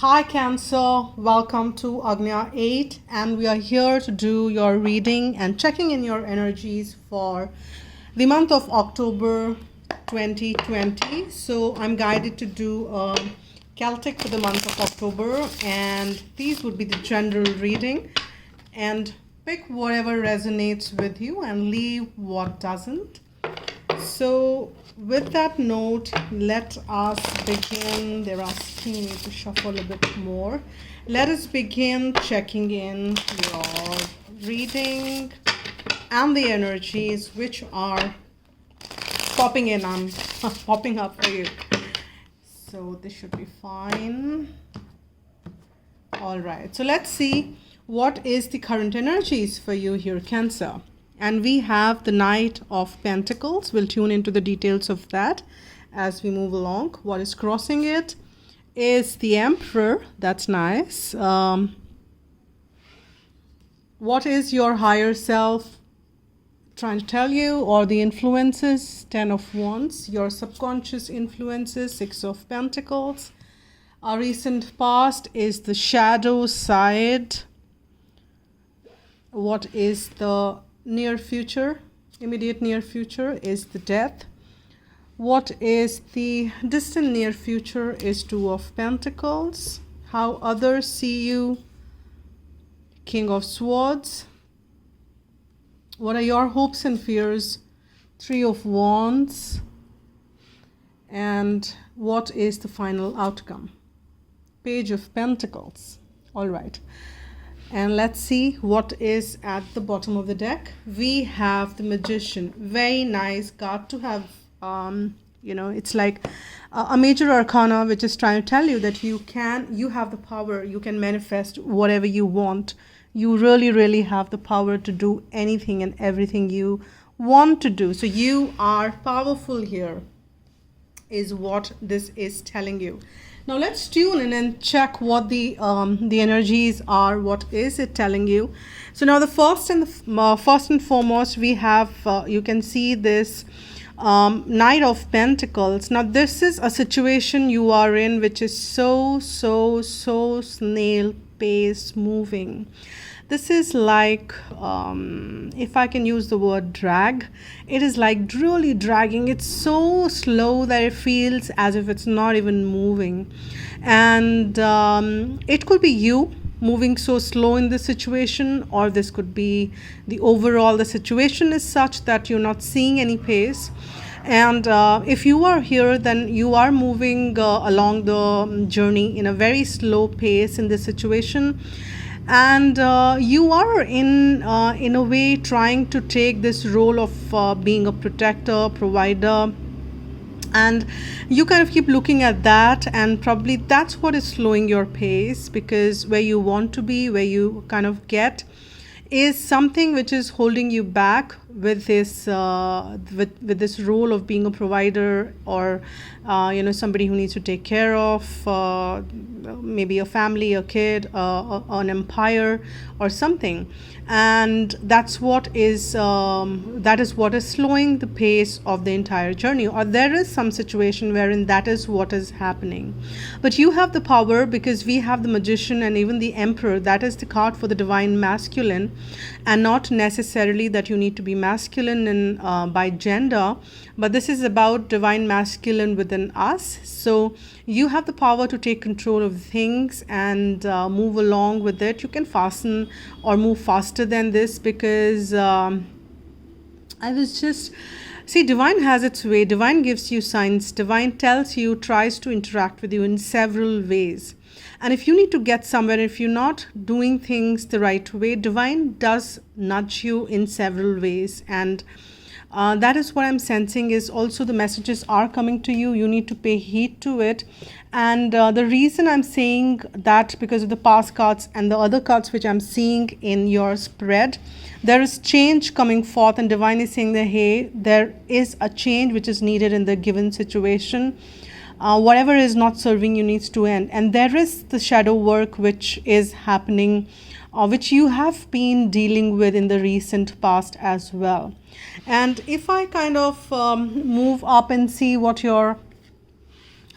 Hi Cancer, welcome to Agnya 8 and we are here to do your reading and checking in your energies for the month of October 2020. So I'm guided to do a Celtic for the month of October, and these would be the general reading, and pick whatever resonates with you and leave what doesn't. So, with that note, let us begin. They're asking me to shuffle a bit more. Let us begin checking in your reading and the energies which are popping in on popping up for you. So, this should be fine. All right. So, let's see what is the current energies for you here, Cancer. And we have the Knight of Pentacles. We'll tune into the details of that as we move along. What is crossing it is the Emperor. That's nice. What is your higher self trying to tell you, or the influences? 10 of Wands. Your subconscious influences. 6 of Pentacles. Our recent past is the shadow side. What is the near future? Immediate near future is the Death. What is the distant near future is 2 of Pentacles. How others see you, King of Swords. What are your hopes and fears? 3 of Wands. And what is the final outcome? Page of Pentacles. All right. And let's see what is at the bottom of the deck. We have the Magician. Very nice card to have. It's like a major arcana which is trying to tell you that you have the power. You can manifest whatever you want. You really have the power to do anything and everything you want to do. So you are powerful here, is what this is telling you. Now let's tune in and check what the energies are. What is it telling you? So now the first and foremost, we have you can see this Knight of Pentacles. Now this is a situation you are in which is so snail pace moving. This is like, if I can use the word drag, it is like really dragging. It's so slow that it feels as if it's not even moving. And it could be you moving so slow in this situation, or this could be the situation is such that you're not seeing any pace. And if you are here, then you are moving along the journey in a very slow pace in this situation. And you are in a way trying to take this role of being a protector, provider, and you kind of keep looking at that, and probably that's what is slowing your pace, because where you want to be, where you kind of get, is something which is holding you back with this with this role of being a provider, or somebody who needs to take care of maybe a family, a kid, an empire or something. And that's what is what is slowing the pace of the entire journey, or there is some situation wherein that is what is happening. But you have the power, because we have the Magician and even the Emperor. That is the card for the divine masculine, and not necessarily that you need to be masculine in by gender, but this is about divine masculine within us. So you have the power to take control of things and move along with it. You can fasten or move faster than this, because divine has its way. Divine gives you signs. Divine tells you, tries to interact with you in several ways. And if you need to get somewhere, if you're not doing things the right way, divine does nudge you in several ways. And that is what I'm sensing, is also the messages are coming to you. You need to pay heed to it. And the reason I'm saying that, because of the past cards and the other cards which I'm seeing in your spread, there is change coming forth, and divine is saying that, hey, there is a change which is needed in the given situation. Whatever is not serving you needs to end. And there is the shadow work which is happening, which you have been dealing with in the recent past as well. And if I kind of move up and see what your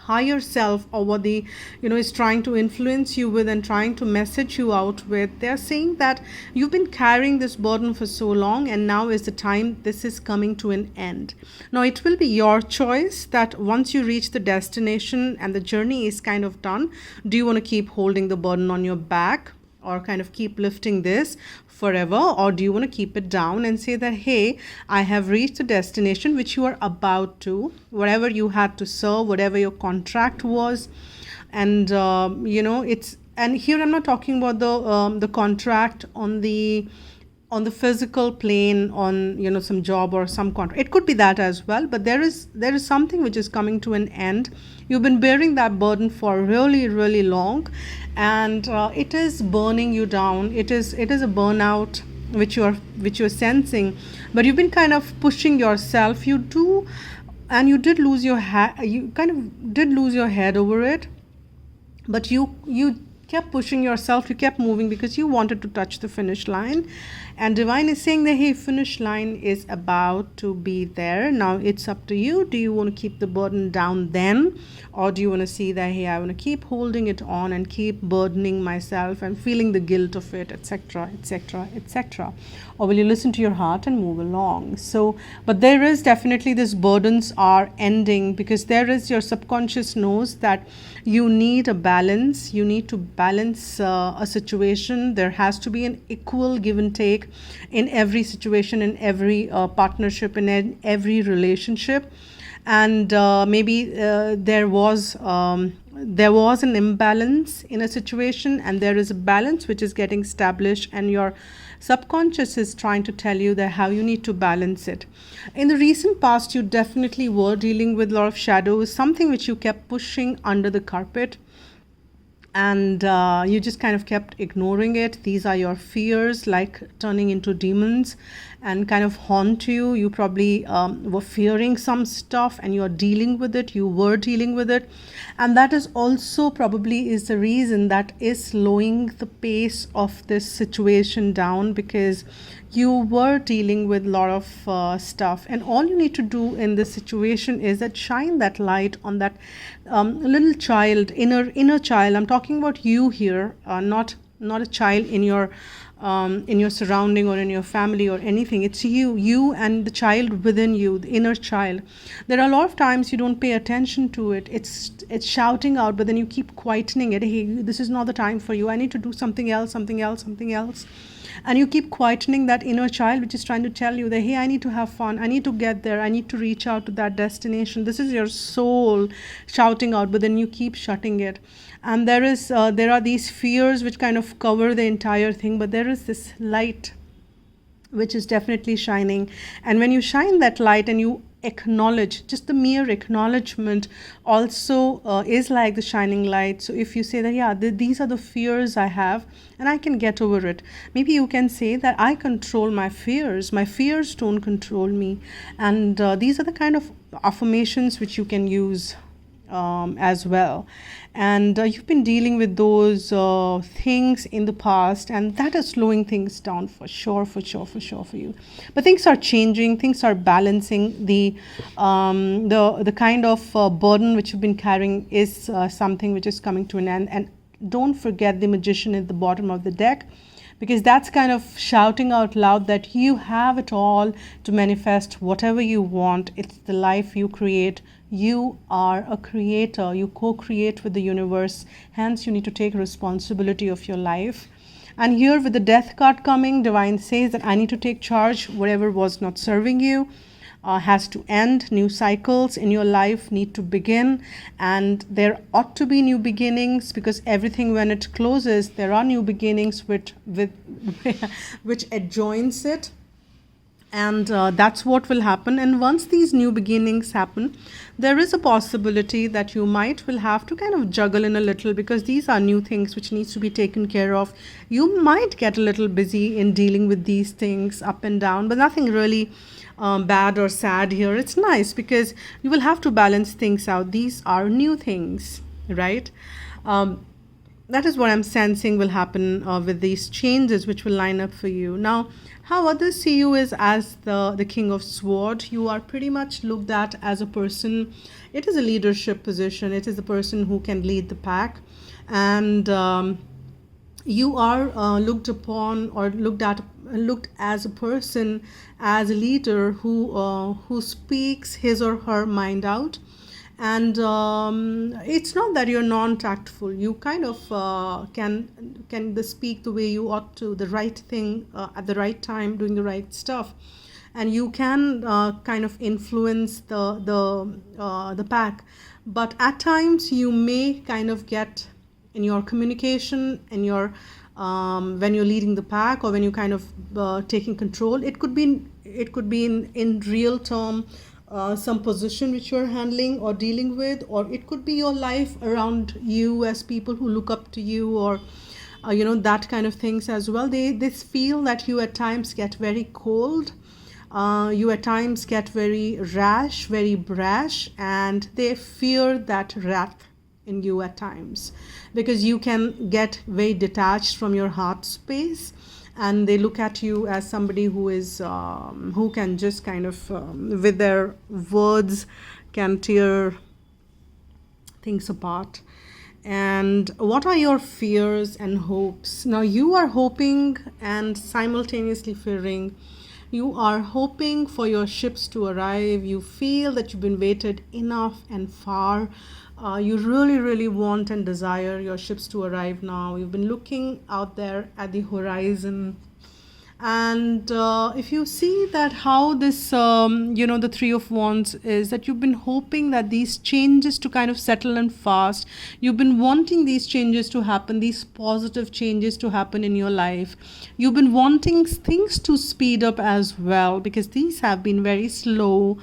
higher self, or what the is trying to influence you with and trying to message you out with, they're saying that you've been carrying this burden for so long, and now is the time this is coming to an end. Now it will be your choice that once you reach the destination and the journey is kind of done, do you want to keep holding the burden on your back, or kind of keep lifting this forever, or do you want to keep it down and say that, hey, I have reached the destination which you are about to, whatever you had to serve, whatever your contract was. And it's, and here I'm not talking about the contract on the physical plane, on some job or some contract. It could be that as well, but there is something which is coming to an end. You've been bearing that burden for really, really long, and it is burning you down. It is a burnout which you're sensing, but you've been kind of pushing yourself. You did lose your you kind of did lose your head over it, but you kept pushing yourself, you kept moving because you wanted to touch the finish line. And divine is saying that, hey, finish line is about to be there. Now it's up to you. Do you want to keep the burden down then, or do you want to see that, hey, I want to keep holding it on and keep burdening myself and feeling the guilt of it, etc., etc., etc.? Or will you listen to your heart and move along? So, but there is definitely, these burdens are ending, because there is, your subconscious knows that you need a balance. You need to balance a situation. There has to be an equal give and take in every situation, in every partnership, in every relationship. And maybe there was an imbalance in a situation, and there is a balance which is getting established, and your subconscious is trying to tell you that how you need to balance it. In the recent past, you definitely were dealing with a lot of shadows, something which you kept pushing under the carpet, and you just kind of kept ignoring it. These are your fears, like turning into demons and kind of haunt you. You probably were fearing some stuff, and you're dealing with it. You were dealing with it, and that is also probably is the reason that is slowing the pace of this situation down, because you were dealing with a lot of stuff. And all you need to do in this situation is that shine that light on that little child, inner child. I'm talking about you here, not a child in your surrounding or in your family or anything. It's you and the child within you, the inner child. There are a lot of times you don't pay attention to it. It's shouting out, but then you keep quietening it. Hey, this is not the time for you. I need to do something else. And you keep quietening that inner child which is trying to tell you that, hey, I need to have fun, I need to get there, I need to reach out to that destination. This is your soul shouting out, but then you keep shutting it. And there are these fears which kind of cover the entire thing, but there is this light which is definitely shining. And when you shine that light and you acknowledge, just the mere acknowledgement also is like the shining light. So if you say that, yeah, these are the fears I have and I can get over it, maybe you can say that I control my fears don't control me. And these are the kind of affirmations which you can use as well. And you've been dealing with those things in the past, and that is slowing things down for sure for you. But things are changing, things are balancing. The kind of burden which you've been carrying is something which is coming to an end. And don't forget the Magician at the bottom of the deck, because that's kind of shouting out loud that you have it all to manifest whatever you want. It's the life you create. You are a creator. You co-create with the universe. Hence, you need to take responsibility of your life. And here with the Death card coming, Divine says that I need to take charge. Whatever was not serving you has to end. New cycles in your life need to begin, and there ought to be new beginnings, because everything, when it closes, there are new beginnings which adjoins it. And that's what will happen. And once these new beginnings happen, there is a possibility that you will have to kind of juggle in a little, because these are new things which needs to be taken care of. You might get a little busy in dealing with these things up and down, but nothing really bad or sad here. It's nice because you will have to balance things out. These are new things, right? that is what I'm sensing will happen with these changes which will line up for you. Now, how others see you is as the King of Sword. You are pretty much looked at as a person. It is a leadership position. It is the person who can lead the pack, and you are looked upon or looked as a person, as a leader who speaks his or her mind out. And it's not that you're non-tactful. You kind of can speak the way you ought to, the right thing at the right time, doing the right stuff, and you can kind of influence the pack. But at times you may kind of get in your communication, in your when you're leading the pack, or when you kind of taking control. It could be in real term, some position which you're handling or dealing with, or it could be your life around you, as people who look up to you, or that kind of things as well. They feel that you at times get very cold, you at times get very rash, very brash, and they fear that wrath in you at times, because you can get very detached from your heart space, and they look at you as somebody who is who can just kind of with their words can tear things apart. And what are your fears and hopes? Now, you are hoping and simultaneously fearing. You are hoping for your ships to arrive. You feel that you've been waited enough and far. You really, really want and desire your ships to arrive now. You've been looking out there at the horizon. And if you see that how this, the Three of Wands is, that you've been hoping that these changes to kind of settle and fast. You've been wanting these changes to happen, these positive changes to happen in your life. You've been wanting things to speed up as well, because these have been very slow.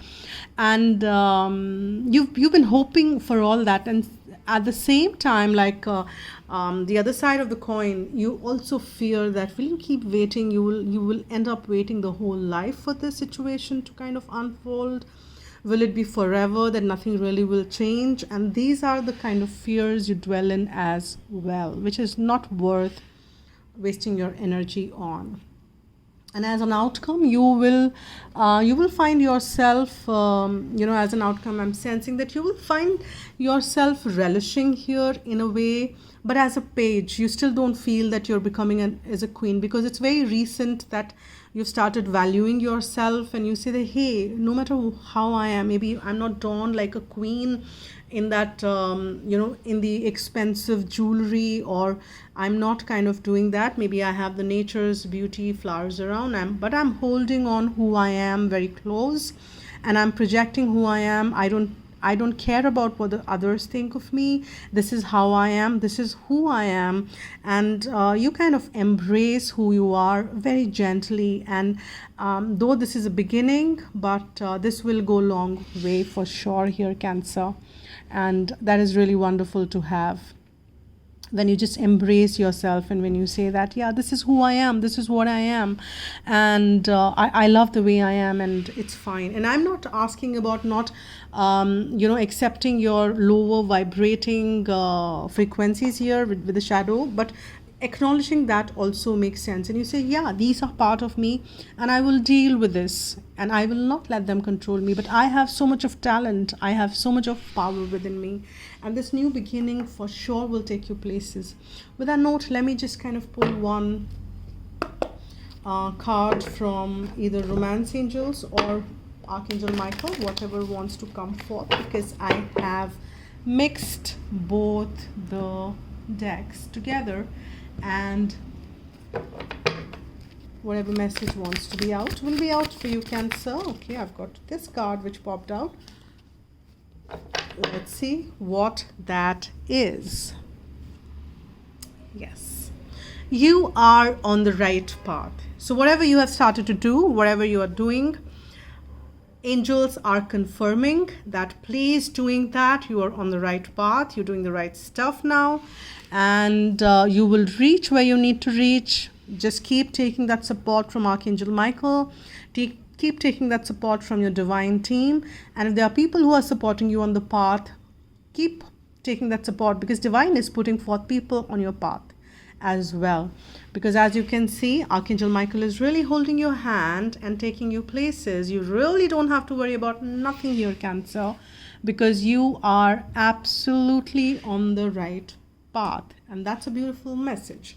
And you've been hoping for all that. And at the same time, like the other side of the coin, you also fear that will you keep waiting, you will end up waiting the whole life for this situation to kind of unfold. Will it be forever, that nothing really will change? And these are the kind of fears you dwell in as well, which is not worth wasting your energy on. And as an outcome, you will find yourself, as an outcome, I'm sensing that you will find yourself relishing here in a way. But as a page, you still don't feel that you're becoming as a queen, because it's very recent that you've started valuing yourself, and you say that, hey, no matter how I am, maybe I'm not donned like a queen in that, in the expensive jewelry, or I'm not kind of doing that. Maybe I have the nature's beauty, flowers around, but I'm holding on who I am very close, and I'm projecting who I am. I don't care about what the others think of me. This is how I am. This is who I am. And you kind of embrace who you are very gently. And though this is a beginning, but this will go a long way for sure here, Cancer. And that is really wonderful to have. When you just embrace yourself, and when you say that, yeah, this is who I am, this is what I am, and I love the way I am, and it's fine. And I'm not asking about not accepting your lower vibrating frequencies here with the shadow, but acknowledging that also makes sense. And you say, yeah, these are part of me, and I will deal with this, and I will not let them control me. But I have so much of talent, I have so much of power within me, and this new beginning for sure will take you places. With that note, let me just kind of pull one card from either Romance Angels or Archangel Michael, whatever wants to come forth, because I have mixed both the decks together, and whatever message wants to be out will be out for you, Cancer. Okay, I've got this card which popped out. Let's see what that is. Yes, you are on the right path. So whatever you have started to do, whatever you are doing, angels are confirming that please doing that. You are on the right path. You're doing the right stuff now, and you will reach where you need to reach. Just keep taking that support from Archangel Michael. Keep taking that support from your divine team. And if there are people who are supporting you on the path, keep taking that support, because divine is putting forth people on your path as well. Because as you can see, Archangel Michael is really holding your hand and taking you places. You really don't have to worry about nothing here, Cancer, because you are absolutely on the right path, and that's a beautiful message.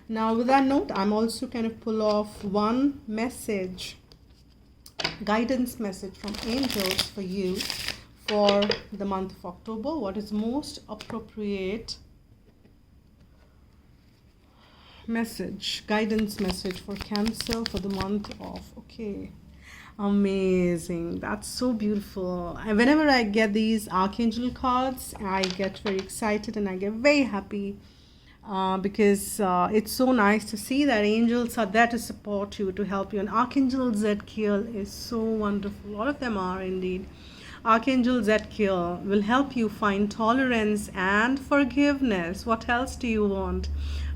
Now with that note, I'm also kind of pull off one message, guidance message from angels for you for the month of October. What is most appropriate message, guidance message for Cancer for the month of, okay, amazing, that's so beautiful. And whenever I get these archangel cards, I get very excited and I get very happy, because it's so nice to see that angels are there to support you, to help you. And Archangel Zadkiel is so wonderful. All of them are indeed. Archangel Zadkiel will help you find tolerance and forgiveness. What else do you want?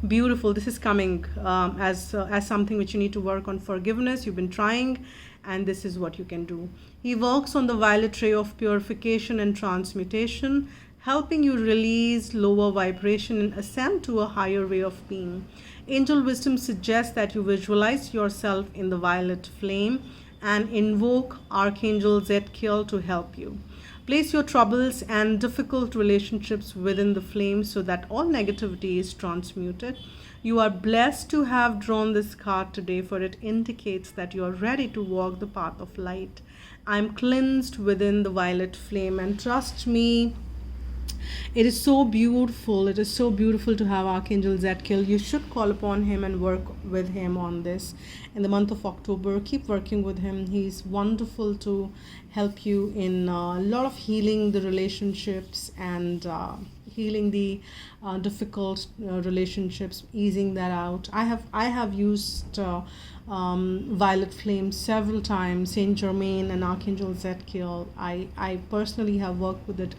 Beautiful. This is coming as something which you need to work on. Forgiveness. You've been trying, and this is what you can do. He works on the violet ray of purification and transmutation, helping you release lower vibration and ascend to a higher way of being. Angel wisdom suggests that you visualize yourself in the violet flame and invoke Archangel Zadkiel to help you. Place your troubles and difficult relationships within the flame so that all negativity is transmuted. You are blessed to have drawn this card today, for it indicates that you are ready to walk the path of light. I am cleansed within the violet flame, and trust me, it is so beautiful. It is so beautiful to have Archangel Zadkiel. You should call upon him and work with him on this in the month of October. Keep working with him. He's wonderful to help you in a lot of healing the relationships and healing the difficult relationships, easing that out. I have used violet flame several times, Saint Germain and Archangel Zadkiel. I personally have worked with it,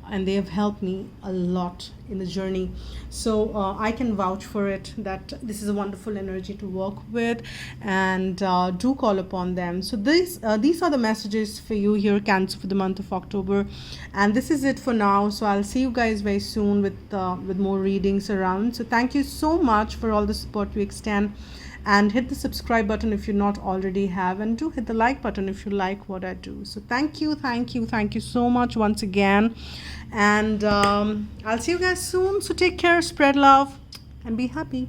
and they have helped me a lot in the journey. So I can vouch for it that this is a wonderful energy to work with, and do call upon them. So these are the messages for you here, Cancer, for the month of October, and this is it for now. So I'll see you guys very soon with more readings around. So thank you so much for all the support you extend, and hit the subscribe button if you not already have, and do hit the like button if you like what I do. So thank you so much once again, and I'll see you guys soon. So take care, spread love, and be happy.